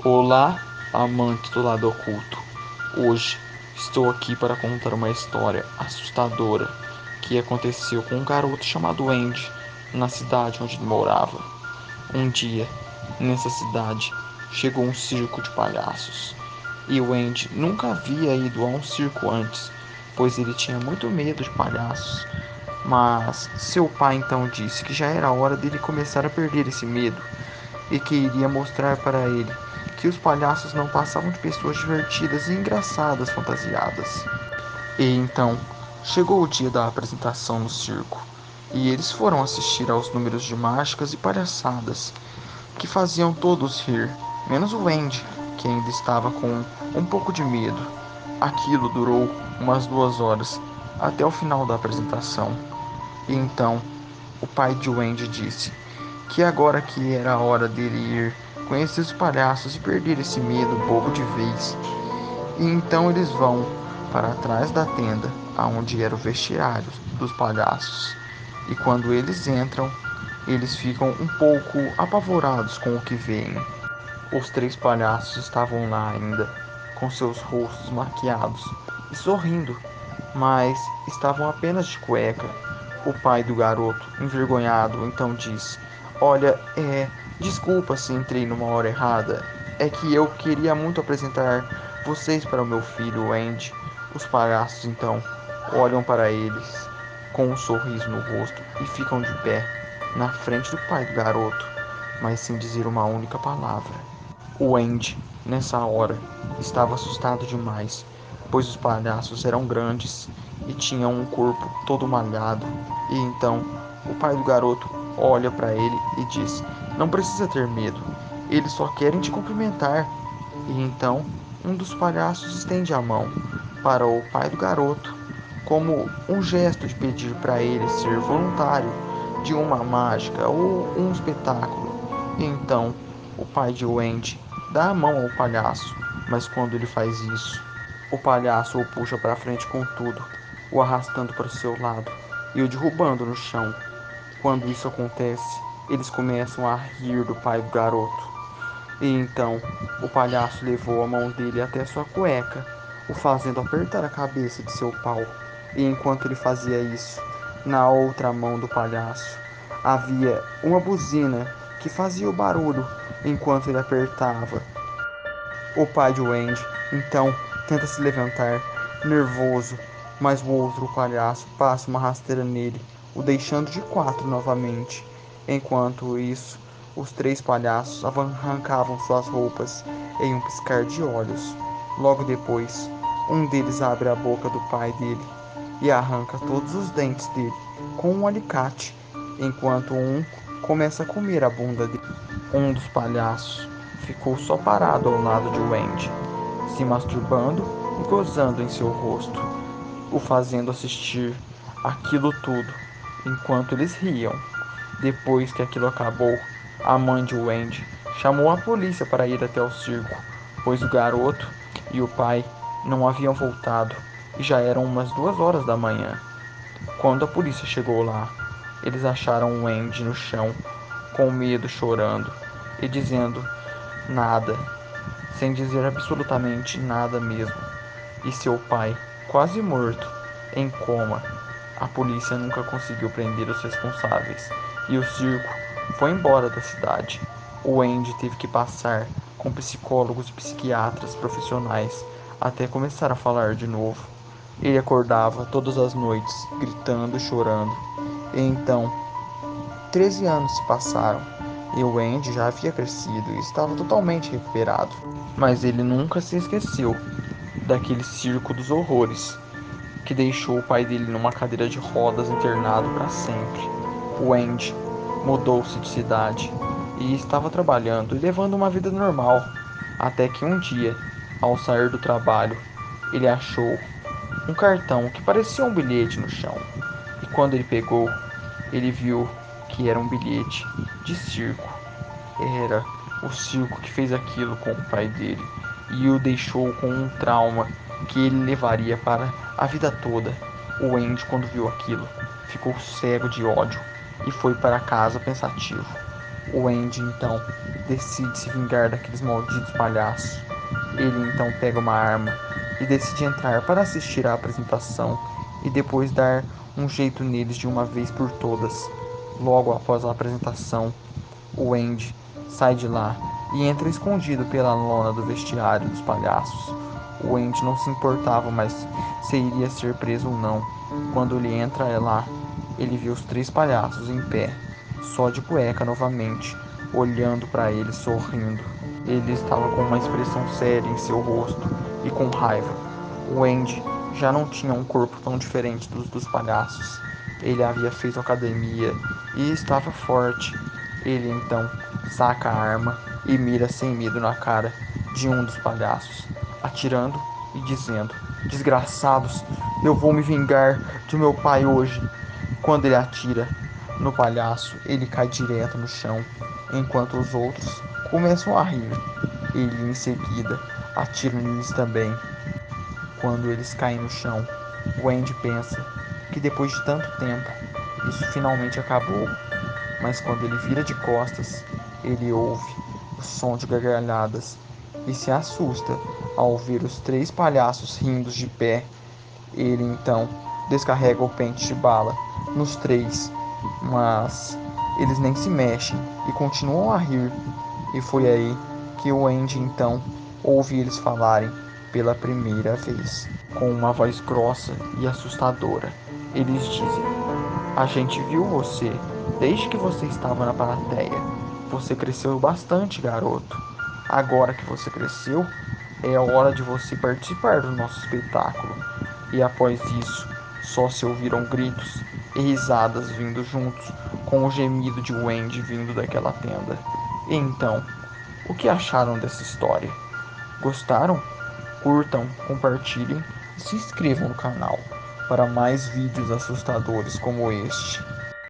Olá, amante do lado oculto. Hoje estou aqui para contar uma história assustadora que aconteceu com um garoto chamado Andy na cidade onde ele morava. Um dia, nessa cidade, chegou um circo de palhaços e o Andy nunca havia ido a um circo antes, pois ele tinha muito medo de palhaços. Mas seu pai então disse que já era hora dele começar a perder esse medo e que iria mostrar para ele que os palhaços não passavam de pessoas divertidas e engraçadas fantasiadas. E então chegou o dia da apresentação no circo, e eles foram assistir aos números de mágicas e palhaçadas que faziam todos rir, menos o Andy, que ainda estava com um pouco de medo. Aquilo durou umas 2 horas, até o final da apresentação. E então o pai de Wendy disse que agora que era a hora dele ir conhecer os palhaços e perder esse medo bobo de vez. E então eles vão para trás da tenda, aonde era o vestiário dos palhaços. E quando eles entram, eles ficam um pouco apavorados com o que veem. Os três palhaços estavam lá ainda, com seus rostos maquiados e sorrindo, mas estavam apenas de cueca. O pai do garoto, envergonhado, então disse: Olha, desculpa se entrei numa hora errada. É que eu queria muito apresentar vocês para o meu filho, Andy. Os palhaços então olham para eles com um sorriso no rosto e ficam de pé na frente do pai do garoto, mas sem dizer uma única palavra. O Andy, nessa hora, estava assustado demais, pois os palhaços eram grandes e tinham um corpo todo malhado. E então o pai do garoto olha para ele e diz: Não precisa ter medo, eles só querem te cumprimentar. E então um dos palhaços estende a mão para o pai do garoto, como um gesto de pedir para ele ser voluntário de uma mágica ou um espetáculo. E então o pai de Wendy dá a mão ao palhaço, mas quando ele faz isso, o palhaço o puxa para frente com tudo, o arrastando para o seu lado e o derrubando no chão. Quando isso acontece, eles começam a rir do pai do garoto. E então o palhaço levou a mão dele até sua cueca, o fazendo apertar a cabeça de seu pau. E enquanto ele fazia isso, na outra mão do palhaço havia uma buzina que fazia o barulho enquanto ele apertava. O pai de Wendy então tenta se levantar, nervoso, mas o outro palhaço passa uma rasteira nele, o deixando de quatro novamente. Enquanto isso, os três palhaços arrancavam suas roupas em um piscar de olhos. Logo depois, um deles abre a boca do pai dele e arranca todos os dentes dele com um alicate, enquanto um começa a comer a bunda dele. Um dos palhaços ficou só parado ao lado de Wendy, se masturbando e gozando em seu rosto, o fazendo assistir aquilo tudo, enquanto eles riam. Depois que aquilo acabou, a mãe de Wendy chamou a polícia para ir até o circo, pois o garoto e o pai não haviam voltado e já eram umas 2 horas da manhã. Quando a polícia chegou lá, eles acharam Wendy no chão, com medo, chorando e dizendo nada, sem dizer absolutamente nada mesmo, e seu pai, quase morto, em coma. A polícia nunca conseguiu prender os responsáveis e o circo foi embora da cidade. O Andy teve que passar com psicólogos e psiquiatras profissionais até começar a falar de novo. Ele acordava todas as noites, gritando e chorando. E então, 13 anos se passaram e o Andy já havia crescido e estava totalmente recuperado. Mas ele nunca se esqueceu daquele circo dos horrores que deixou o pai dele numa cadeira de rodas internado para sempre. O Andy mudou-se de cidade e estava trabalhando e levando uma vida normal, até que um dia, ao sair do trabalho, ele achou um cartão que parecia um bilhete no chão. E quando ele pegou, ele viu que era um bilhete de circo. Era o circo que fez aquilo com o pai dele e o deixou com um trauma que ele levaria para a vida toda. O Andy, quando viu aquilo, ficou cego de ódio e foi para casa pensativo. O Andy então decide se vingar daqueles malditos palhaços. Ele então pega uma arma e decide entrar para assistir à apresentação e depois dar um jeito neles de uma vez por todas. Logo após a apresentação, o Andy sai de lá e entra escondido pela lona do vestiário dos palhaços. O Andy não se importava mais se iria ser preso ou não. Quando ele entra lá, ele vê os três palhaços em pé, só de cueca novamente, olhando para ele sorrindo. Ele estava com uma expressão séria em seu rosto e com raiva. O Andy já não tinha um corpo tão diferente dos palhaços. Ele havia feito academia e estava forte. Ele então saca a arma e mira sem medo na cara de um dos palhaços, atirando e dizendo: Desgraçados, eu vou me vingar de meu pai hoje. Quando ele atira no palhaço, ele cai direto no chão, enquanto os outros começam a rir. Ele em seguida atira neles também. Quando eles caem no chão, o Andy pensa que depois de tanto tempo, isso finalmente acabou. Mas quando ele vira de costas, ele ouve o som de gargalhadas e se assusta ao ver os três palhaços rindo de pé. Ele então descarrega o pente de bala nos três, mas eles nem se mexem e continuam a rir. E foi aí que o Andy então ouve eles falarem pela primeira vez, com uma voz grossa e assustadora. Eles dizem: A gente viu você desde que você estava na plateia. Você cresceu bastante, garoto. Agora que você cresceu, é hora de você participar do nosso espetáculo. E após isso, só se ouviram gritos e risadas vindo juntos com o gemido de Wendy vindo daquela tenda. E então, o que acharam dessa história? Gostaram? Curtam, compartilhem e se inscrevam no canal para mais vídeos assustadores como este.